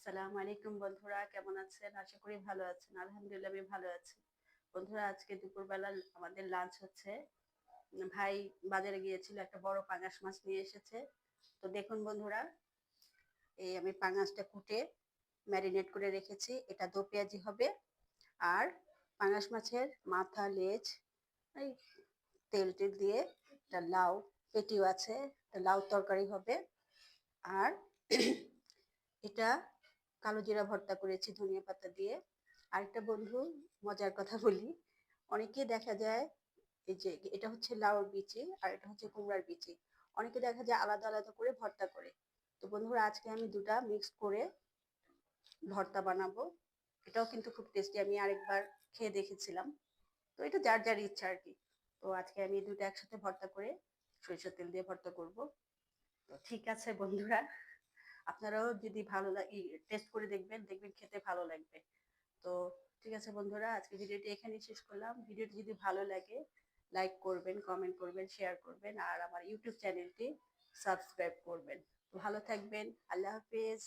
আসসালামু আলাইকুম বন্ধুরা, কেমন আছেন? আশা করি ভালো আছেন। আলহামদুলিল্লাহ আমি ভালো আছি। বন্ধুরা আজকে দুপুরবেলা আমাদের লাঞ্চ হচ্ছে। ভাই বাজারে গিয়েছিল, একটা বড় পাঙাশ মাছ নিয়ে এসেছে। তো দেখুন বন্ধুরা, এই আমি পাঙাশটা কুটে ম্যারিনেট করে রেখেছি। এটা দো পেঁয়াজি হবে। আর পাঙাশ মাছের মাথা, লেজ, এই তেল টেল দিয়ে একটা লাউ পেটিও আছে, একটা লাউ তরকারি হবে। আর এটা কালো জিরা ভর্তা করেছি ধনিয়া পাতা দিয়ে। আরেকটা বন্ধু মজার কথা বলি, অনেকে দেখা যায় এই যে এটা হচ্ছে লাউর বিচি আর এটা হচ্ছে কুমড়ার বিচি, অনেকে দেখা যায় আলাদা আলাদা করে ভর্তা করে। তো বন্ধুরা আজকে আমি দুটা মিক্স করে ভর্তা বানাবো। এটাও কিন্তু খুব টেস্টি, আমি আরেকবার খেয়ে দেখেছিলাম। তো এটা যার যার ইচ্ছা আর কি। তো আজকে আমি দুটো একসাথে ভর্তা করে সরিষার তেল দিয়ে ভর্তা করব। তো ঠিক আছে বন্ধুরা, আপনারাও যদি ভালো লাগে টেস্ট করে দেখবেন, দেখবেন খেতে ভালো লাগবে। তো ঠিক আছে বন্ধুরা, আজকে ভিডিওটি এখানেই শেষ করলাম। ভিডিওটি যদি ভালো লাগে লাইক করবেন, কমেন্ট করবেন, শেয়ার করবেন আর আমার ইউটিউব চ্যানেলটি সাবস্ক্রাইব করবেন। ভালো থাকবেন। আল্লাহ হাফেজ।